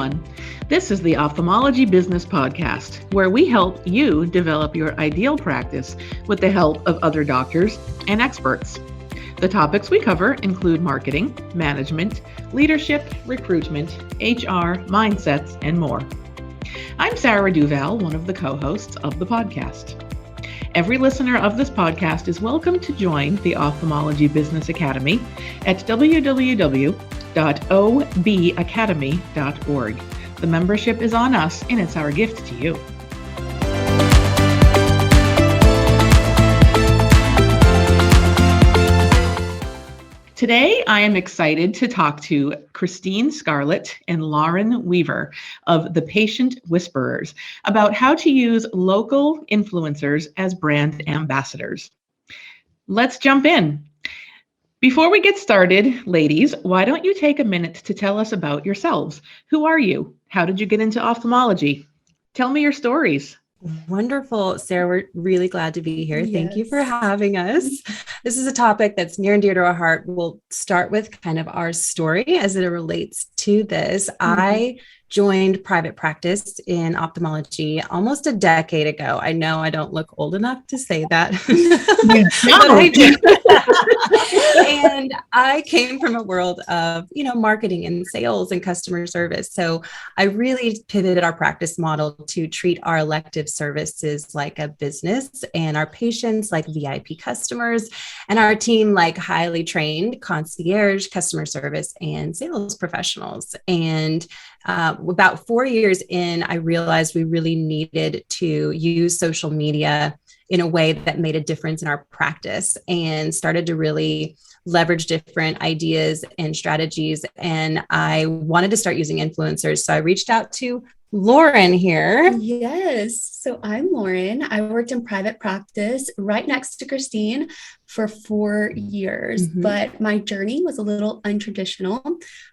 everyone. This is the Ophthalmology Business Podcast, where we help you develop your ideal practice with the help of other doctors and experts. The topics we cover include marketing, management, leadership, recruitment, HR, mindsets, and more. I'm Sarah Duval, one of the co-hosts of the podcast. Every listener of this podcast is welcome to join the Ophthalmology Business Academy at www.obacademy.org. The membership is on us, and it's our gift to you. Today, I am excited to talk to Christine Scarlett and Lauren Weaver of The Patient Whisperers about how to use local influencers as brand ambassadors. Let's jump in. Before we get started, ladies, why don't you take a minute to tell us about yourselves? Who are you? How did you get into ophthalmology? Tell me your stories. Wonderful, Sarah. We're really glad to be here. Yes. Thank you for having us. This is a topic that's near and dear to our heart. We'll start with kind of our story as it relates to this. I joined private practice in ophthalmology almost a decade ago. I know I don't look old enough to say that, but I do. And I came from a world of, marketing and sales and customer service. So I really pivoted our practice model to treat our elective services like a business and our patients like VIP customers and our team like highly trained concierge, customer service, and sales professionals. And about 4 years in, I realized we really needed to use social media in a way that made a difference in our practice and started to really leverage different ideas and strategies. And I wanted to start using influencers. So I reached out to Lauren here. Yes. So I'm Lauren. I worked in private practice right next to Christine for 4 years, but my journey was a little untraditional.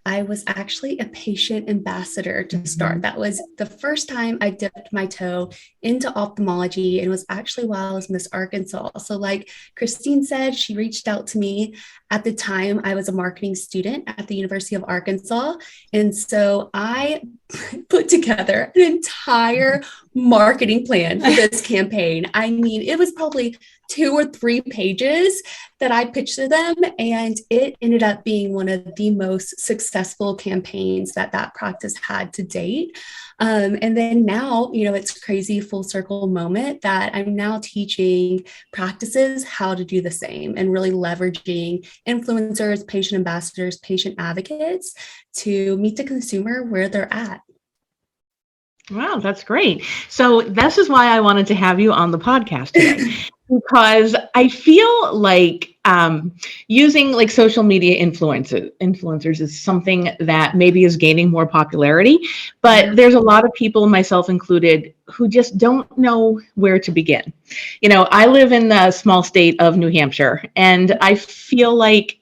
I was actually a patient ambassador to start. That was the first time I dipped my toe into ophthalmology, and it was actually while I was Miss Arkansas. So like Christine said, she reached out to me. At the time, I was a marketing student at the University of Arkansas. And so I put together an entire marketing plan for this campaign. I mean, it was probably 2 or 3 pages that I pitched to them, and it ended up being one of the most successful campaigns that practice had to date. And then now, it's crazy full circle moment that I'm now teaching practices how to do the same and really leveraging influencers, patient ambassadors, patient advocates to meet the consumer where they're at. Wow, that's great. So this is why I wanted to have you on the podcast today, because I feel like using like social media influencers is something that maybe is gaining more popularity, but there's a lot of people, myself included, who just don't know where to begin. I live in the small state of New Hampshire, and I feel like,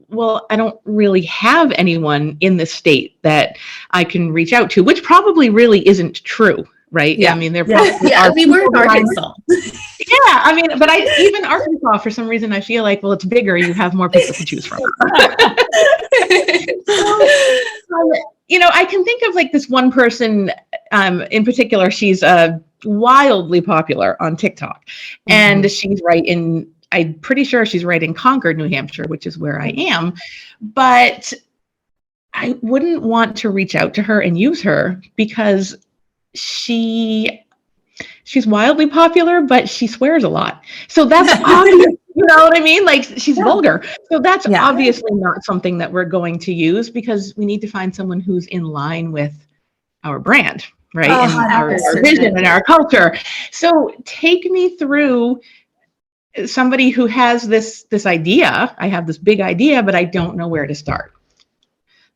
well, I don't really have anyone in the state that I can reach out to, which probably really isn't true, right? Yeah. I mean, there probably are. We were in Arkansas. But even Arkansas, for some reason, I feel like, well, it's bigger. You have more people to choose from. I can think of like this one person in particular. She's wildly popular on TikTok, and she's I'm pretty sure she's right in Concord, New Hampshire, which is where I am, but I wouldn't want to reach out to her and use her because she's wildly popular, but she swears a lot. So that's obvious, you know what I mean? Like she's vulgar. So that's obviously not something that we're going to use because we need to find someone who's in line with our brand, right? And our vision and our culture. So take me through somebody who has this idea. I have this big idea, but I don't know where to start.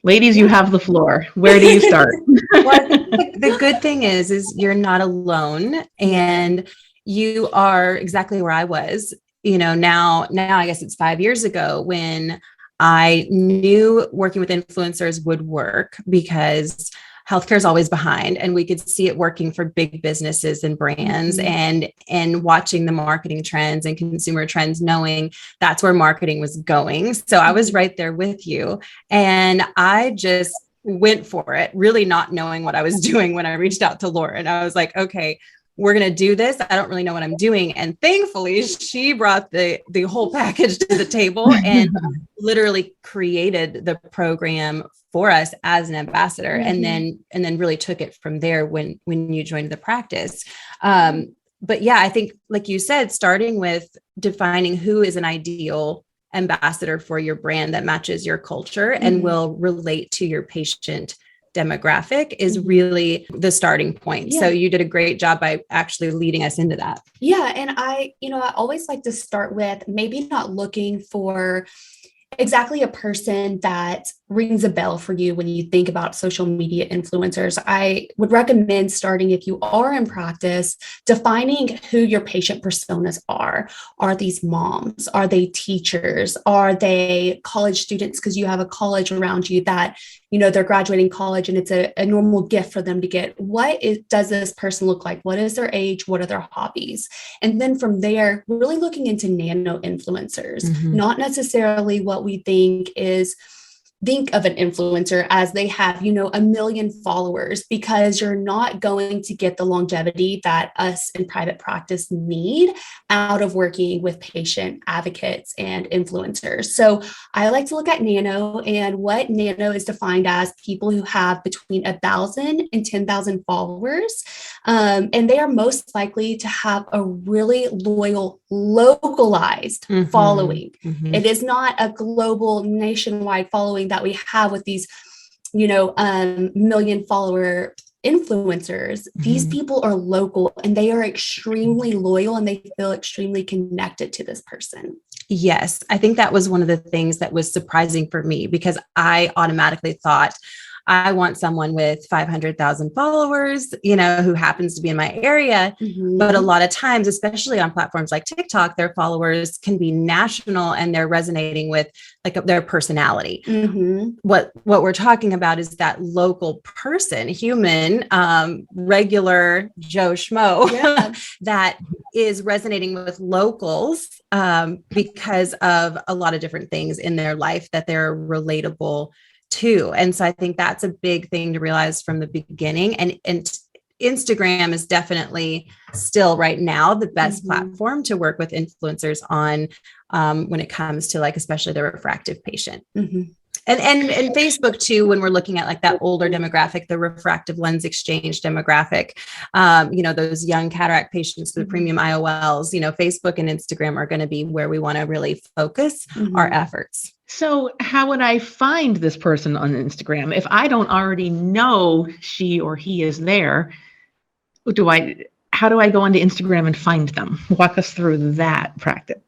Ladies, you have the floor. Where do you start? Well, the good thing is you're not alone, and you are exactly where I was. Now I guess it's 5 years ago when I knew working with influencers would work because healthcare is always behind, and we could see it working for big businesses and brands, and watching the marketing trends and consumer trends, knowing that's where marketing was going. So I was right there with you. And I just went for it, really not knowing what I was doing when I reached out to Lauren. I was like, okay, we're going to do this. I don't really know what I'm doing. And thankfully she brought the whole package to the table and literally created the program for us as an ambassador. And then really took it from there when you joined the practice. But yeah, I think, like you said, starting with defining who is an ideal ambassador for your brand that matches your culture and will relate to your patient demographic is really the starting point. Yeah. So you did a great job by actually leading us into that. Yeah. And I always like to start with maybe not looking for exactly a person that rings a bell for you when you think about social media influencers. I would recommend starting, if you are in practice, defining who your patient personas are. Are these moms? Are they teachers? Are they college students? Because you have a college around you that, they're graduating college and it's a normal gift for them to get. Does this person look like? What is their age? What are their hobbies? And then from there, really looking into nano influencers, not necessarily what we think of an influencer as they have, 1 million followers, because you're not going to get the longevity that us in private practice need out of working with patient advocates and influencers. So I like to look at nano, and what nano is defined as people who have between 1,000 and 10,000 followers. And they are most likely to have a really loyal, localized following. It is not a global, nationwide following that we have with these, million follower influencers. These people are local and they are extremely loyal and they feel extremely connected to this person. Yes. I think that was one of the things that was surprising for me, because I automatically thought, I want someone with 500,000 followers, who happens to be in my area. But a lot of times, especially on platforms like TikTok, their followers can be national and they're resonating with like their personality. What we're talking about is that local person, human, regular Joe Schmo that is resonating with locals because of a lot of different things in their life that they're relatable too. And so I think that's a big thing to realize from the beginning. And Instagram is definitely still right now the best platform to work with influencers on when it comes to especially the refractive patient. And Facebook too, when we're looking at that older demographic, the refractive lens exchange demographic, those young cataract patients, the premium IOLs, Facebook and Instagram are going to be where we want to really focus our efforts. So how would I find this person on Instagram? If I don't already know she or he is there, how do I go onto Instagram and find them? Walk us through that practice.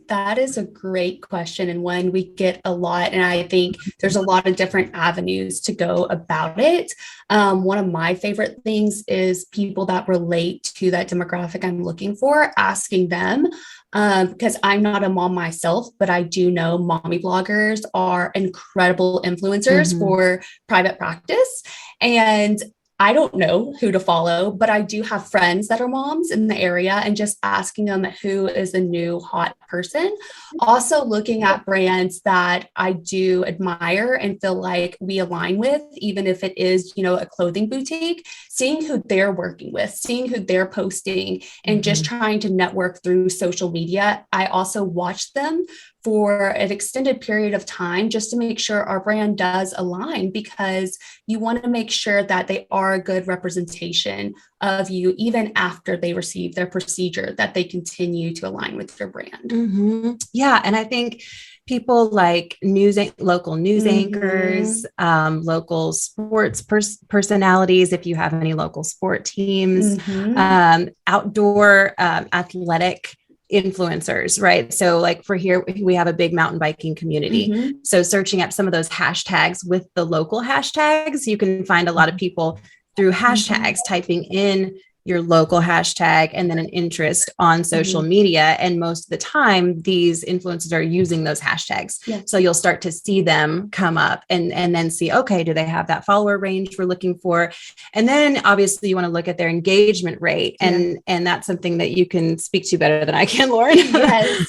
That is a great question, and one we get a lot. And I think there's a lot of different avenues to go about it. One of my favorite things is people that relate to that demographic I'm looking for, asking them, because I'm not a mom myself, but I do know mommy bloggers are incredible influencers for private practice. And I don't know who to follow, but I do have friends that are moms in the area, and just asking them who is the new hot person. Also looking at brands that I do admire and feel like we align with, even if it is, a clothing boutique, seeing who they're working with, seeing who they're posting, and just trying to network through social media. I also watch them for an extended period of time just to make sure our brand does align, because you want to make sure that they are a good representation of you even after they receive their procedure, that they continue to align with your brand. Yeah. And I think people like local news anchors, local sports personalities, if you have any local sport teams, outdoor athletic influencers, right? So for here, we have a big mountain biking community. So searching up some of those hashtags with the local hashtags, you can find a lot of people through hashtags typing in your local hashtag, and then an interest on social media. And most of the time, these influencers are using those hashtags. Yeah. So you'll start to see them come up and then see, okay, do they have that follower range we're looking for? And then obviously you want to look at their engagement rate. And that's something that you can speak to better than I can, Lauren.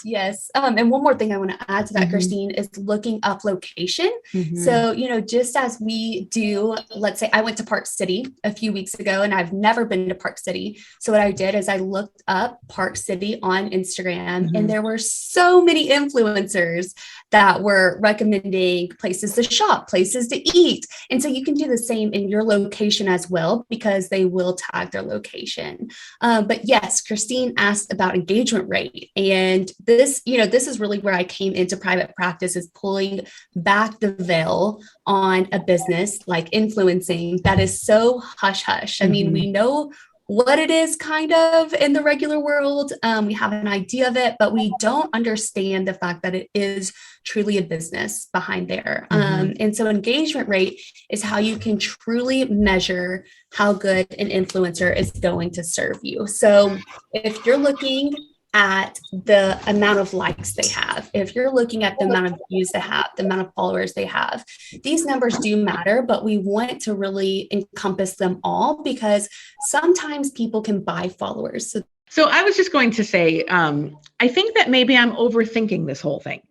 Yes. And one more thing I want to add to that, Christine, is looking up location. So, just as we do, let's say I went to Park City a few weeks ago and I've never been to Park City. So what I did is I looked up Park City on Instagram and there were so many influencers that were recommending places to shop, places to eat. And so you can do the same in your location as well, because they will tag their location. But yes, Christine asked about engagement rate. And this is really where I came into private practice, is pulling back the veil on a business like influencing that is so hush hush. I mean, we know what it is kind of in the regular world. We have an idea of it, but we don't understand the fact that it is truly a business behind there. And so engagement rate is how you can truly measure how good an influencer is going to serve you. So if you're looking at the amount of likes they have, if you're looking at the amount of views they have, the amount of followers they have, these numbers do matter, but we want to really encompass them all, because sometimes people can buy followers. So I was just going to say, I think that maybe I'm overthinking this whole thing,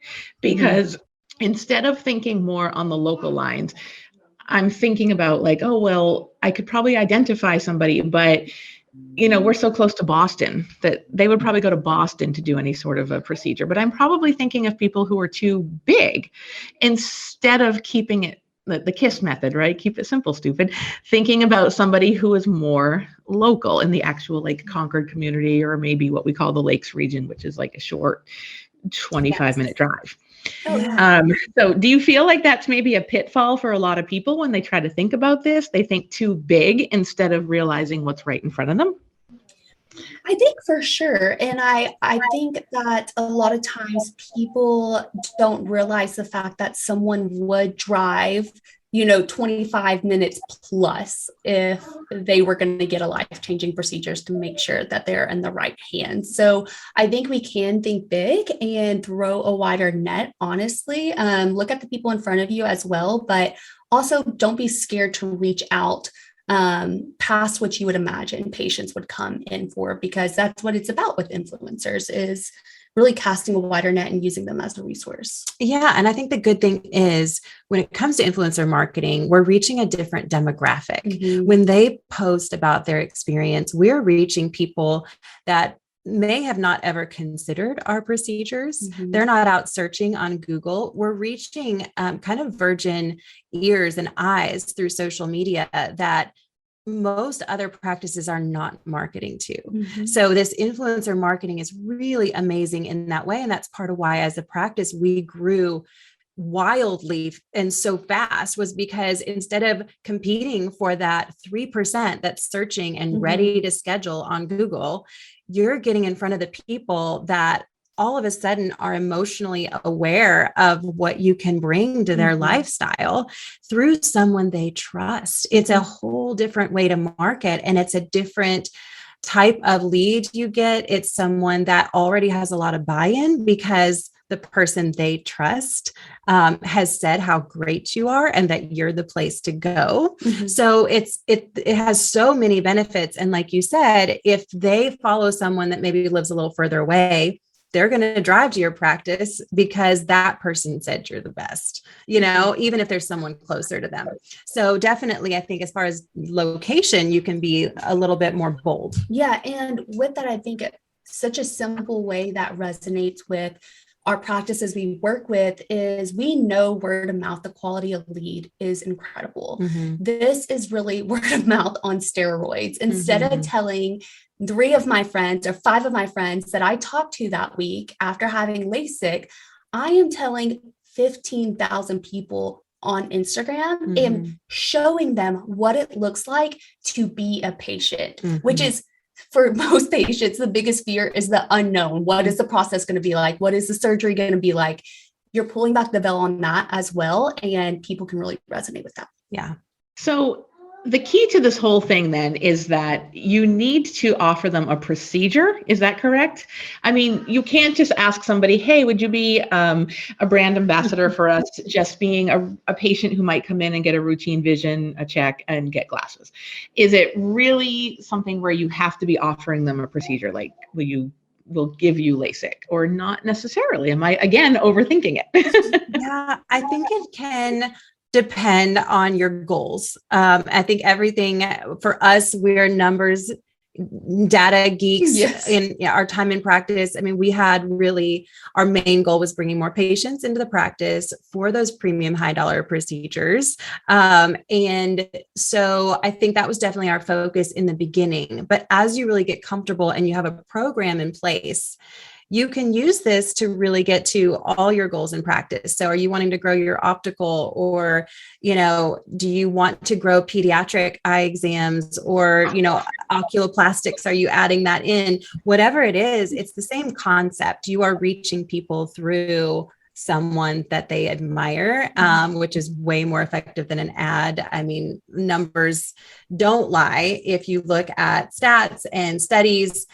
because instead of thinking more on the local lines, I'm thinking about like, oh, well, I could probably identify somebody, but we're so close to Boston that they would probably go to Boston to do any sort of a procedure. But I'm probably thinking of people who are too big, instead of keeping it the KISS method, right? Keep it simple, stupid. Thinking about somebody who is more local in the actual like Concord community, or maybe what we call the Lakes region, which is like a short 25-minute drive. So do you feel like that's maybe a pitfall for a lot of people when they try to think about this? They think too big instead of realizing what's right in front of them? I think for sure. And I think that a lot of times people don't realize the fact that someone would drive 25 minutes plus if they were going to get a life-changing procedures to make sure that they're in the right hands. So I think we can think big and throw a wider net, honestly. Look at the people in front of you as well, but also don't be scared to reach out past what you would imagine patients would come in for, because that's what it's about with influencers, is really casting a wider net and using them as a resource. Yeah. And I think the good thing is when it comes to influencer marketing, we're reaching a different demographic. When they post about their experience, we're reaching people that may have not ever considered our procedures. They're not out searching on Google. We're reaching kind of virgin ears and eyes through social media that most other practices are not marketing to. So this influencer marketing is really amazing in that way. And that's part of why as a practice, we grew wildly and so fast, was because instead of competing for that 3% that's searching and ready to schedule on Google, you're getting in front of the people that all of a sudden are emotionally aware of what you can bring to their lifestyle through someone they trust. It's a whole different way to market, and it's a different type of lead you get. It's someone that already has a lot of buy-in because the person they trust has said how great you are and that you're the place to go. So it has so many benefits. And like you said, if they follow someone that maybe lives a little further away, they're going to drive to your practice because that person said you're the best, even if there's someone closer to them. So definitely, I think as far as location, you can be a little bit more bold. Yeah. And with that, I think it's such a simple way that resonates with our practices we work with is we know word of mouth, the quality of lead is incredible. This is really word of mouth on steroids. Instead of telling 3 of my friends or 5 of my friends that I talked to that week after having LASIK, I am telling 15,000 people on Instagram and showing them what it looks like to be a patient, which is, for most patients, the biggest fear is the unknown. What is the process going to be like? What is the surgery going to be like? You're pulling back the veil on that as well, and people can really resonate with that. Yeah. So The key to this whole thing then is that you need to offer them a procedure. Is that correct? I mean, you can't just ask somebody, hey, would you be a brand ambassador for us, just being a patient who might come in and get a routine vision, a check, and get glasses. Is it really something where you have to be offering them a procedure? Like, will give you LASIK, or not necessarily? Am I, again, overthinking it? Yeah, I think it can depend on your goals. I think everything for us, we're numbers, data geeks. Yes. In our time in practice. I mean, we had really, our main goal was bringing more patients into the practice for those premium high dollar procedures. And so I think that was definitely our focus in the beginning. But as you really get comfortable and you have a program in place, you can use this to really get to all your goals in practice. So are you wanting to grow your optical, or, do you want to grow pediatric eye exams, or, oculoplastics? Are you adding that in? Whatever it is, it's the same concept. You are reaching people through someone that they admire, which is way more effective than an ad. I mean, numbers don't lie. If you look at stats and studies,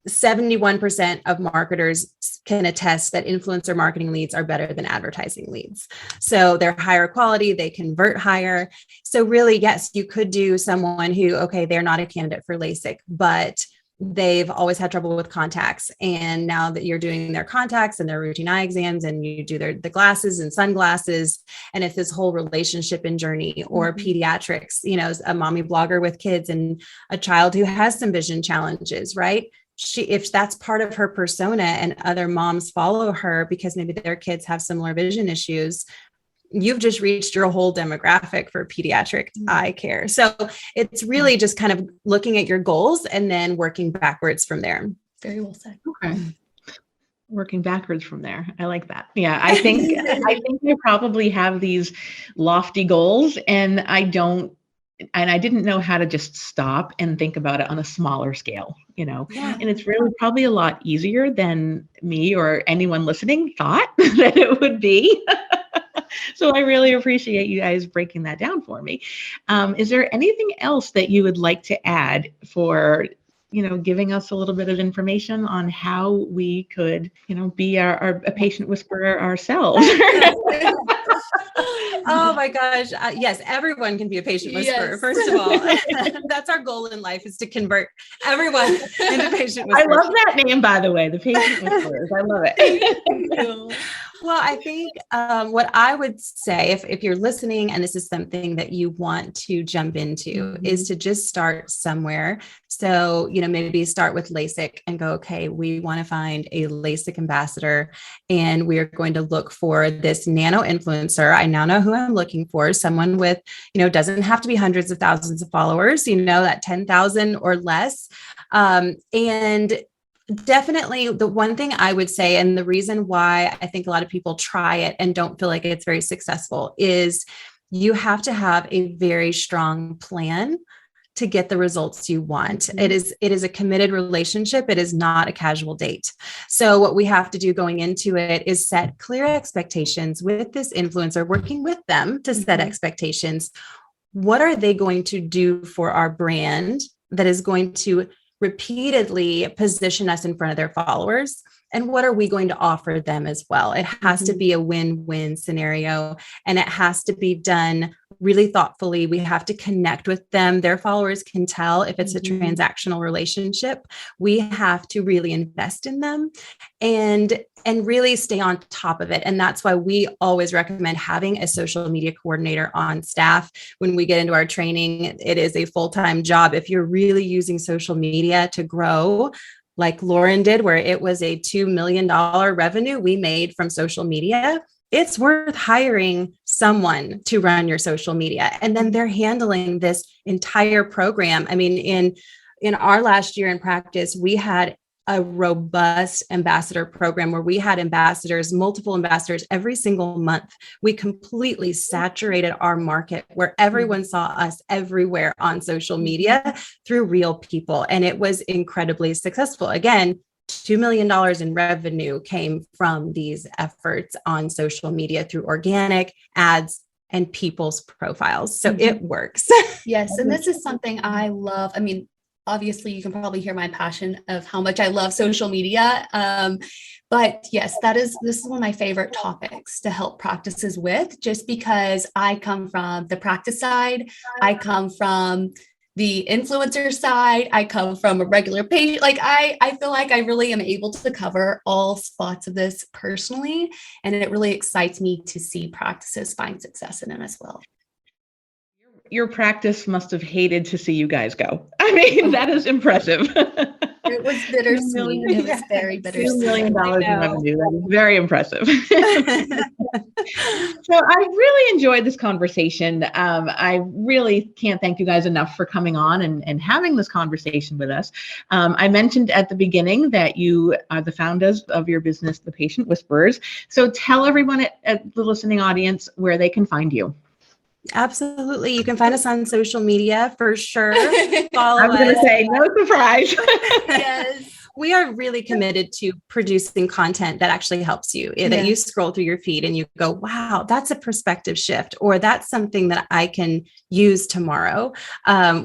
71% of marketers can attest that influencer marketing leads are better than advertising leads. So they're higher quality, they convert higher. So really, yes, you could do someone who, okay, they're not a candidate for LASIK, but they've always had trouble with contacts. And now that you're doing their contacts and their routine eye exams, and you do the glasses and sunglasses, and it's this whole relationship and journey. Or pediatrics, a mommy blogger with kids and a child who has some vision challenges, right? If that's part of her persona and other moms follow her because maybe their kids have similar vision issues, you've just reached your whole demographic for pediatric eye care. So it's really just kind of looking at your goals and then working backwards from there. Very well said. Okay. Working backwards from there. I like that. Yeah, I think I probably have these lofty goals, and I didn't know how to just stop and think about it on a smaller scale, Yeah. and it's really probably a lot easier than me or anyone listening thought that it would be. So I really appreciate you guys breaking that down for me. Is there anything else that you would like to add for, giving us a little bit of information on how we could, be a patient whisperer ourselves? Oh my gosh. Yes, everyone can be a patient whisperer. Yes. First of all, that's our goal in life, is to convert everyone into patient whisperers. I love that name, by the way, the patient whisperers. I love it. Well, I think what I would say, if you're listening and this is something that you want to jump into, is to just start somewhere. So, maybe start with LASIK and go, okay, we want to find a LASIK ambassador, and we are going to look for this nano influencer. I now know who I'm looking for, someone with, doesn't have to be hundreds of thousands of followers, that 10,000 or less. And definitely the one thing I would say, and the reason why I think a lot of people try it and don't feel like it's very successful, is you have to have a very strong plan to get the results you want. It is a committed relationship. It is not a casual date. So what we have to do going into it is set clear expectations with this influencer, working with them to set expectations. What are they going to do for our brand that is going to repeatedly position us in front of their followers? And what are we going to offer them as well? It has to be a win-win scenario, and it has to be done really thoughtfully. We have to connect with them. Their followers can tell if it's a transactional relationship. We have to really invest in them and really stay on top of it. And that's why we always recommend having a social media coordinator on staff. When we get into our training, it is a full-time job. If you're really using social media to grow, like Lauren did, where it was a $2 million revenue we made from social media, it's worth hiring someone to run your social media. And then they're handling this entire program. I mean, in our last year in practice, we had a robust ambassador program where we had multiple ambassadors every single month. We completely saturated our market where everyone saw us everywhere on social media through real people. And it was incredibly successful. Again, $2 million in revenue came from these efforts on social media through organic ads and people's profiles. So it works. Yes. And this is something I love. I mean, obviously you can probably hear my passion of how much I love social media. But yes, this is one of my favorite topics to help practices with, just because I come from the practice side. I come from the influencer side. I come from a regular patient. Like I feel like I really am able to cover all spots of this personally. And it really excites me to see practices find success in them as well. Your practice must have hated to see you guys go. I mean, that is impressive. It was bittersweet. It was very bittersweet. $2 million in revenue. That is very impressive. So I really enjoyed this conversation. I really can't thank you guys enough for coming on and having this conversation with us. I mentioned at the beginning that you are the founders of your business, The Patient Whisperers. So tell everyone at the listening audience where they can find you. Absolutely. You can find us on social media for sure. Follow I was going to us. say, no surprise. Yes. We are really committed to producing content that actually helps you, that you scroll through your feed and you go, wow, that's a perspective shift, or that's something that I can use tomorrow.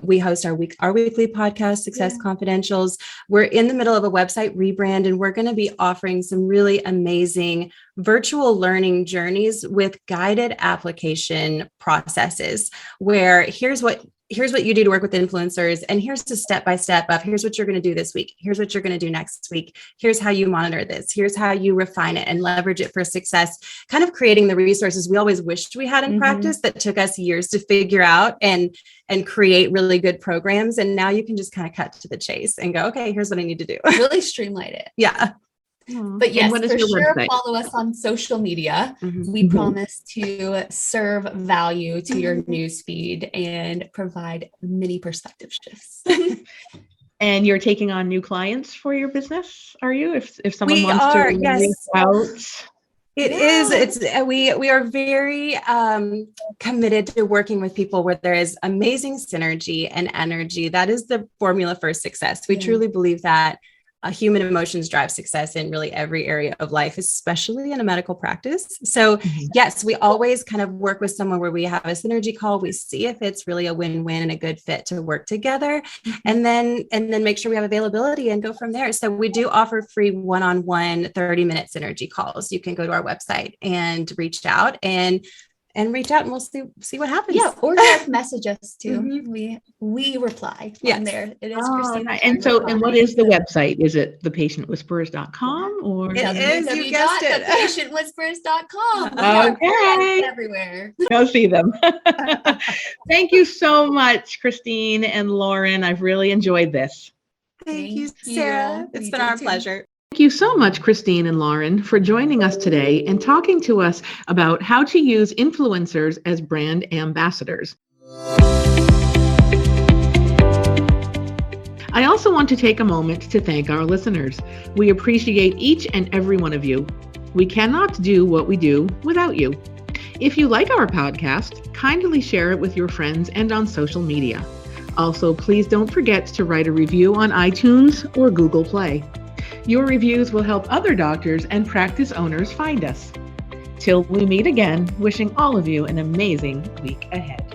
We host our weekly podcast, Success Confidentials. We're in the middle of a website rebrand, and we're going to be offering some really amazing virtual learning journeys with guided application processes, where here's what you do to work with influencers. And here's the step-by-step of here's what you're going to do this week. Here's what you're going to do next week. Here's how you monitor this. Here's how you refine it and leverage it for success, kind of creating the resources we always wished we had in practice that took us years to figure out and create really good programs. And now you can just kind of cut to the chase and go, okay, here's what I need to do. Really streamline it. Yeah. But yes, for sure, follow us on social media. We promise to serve value to your newsfeed and provide many perspective shifts. And you're taking on new clients for your business, are you? If someone we wants are, to yes. reach out. It is. We are very committed to working with people where there is amazing synergy and energy. That is the formula for success. We truly believe that human emotions drive success in really every area of life, especially in a medical practice. So yes, we always kind of work with someone where we have a synergy call. We see if it's really a win-win and a good fit to work together, and then make sure we have availability and go from there. So we do offer free one-on-one 30-minute synergy calls. You can go to our website and reach out and we'll see what happens. Yeah, or direct message us too. We reply from there. It is Christina. And what is the website? Is it thepatientwhisperers.com or? It is, you guessed it. thepatientwhisperers.com. Okay. Everywhere. Go see them. Thank you so much, Christine and Lauren. I've really enjoyed this. Thank you, Sarah. It's been our pleasure. Thank you so much, Christine and Lauren, for joining us today and talking to us about how to use influencers as brand ambassadors. I also want to take a moment to thank our listeners. We appreciate each and every one of you. We cannot do what we do without you. If you like our podcast, kindly share it with your friends and on social media. Also, please don't forget to write a review on iTunes or Google Play. Your reviews will help other doctors and practice owners find us. Till we meet again, wishing all of you an amazing week ahead.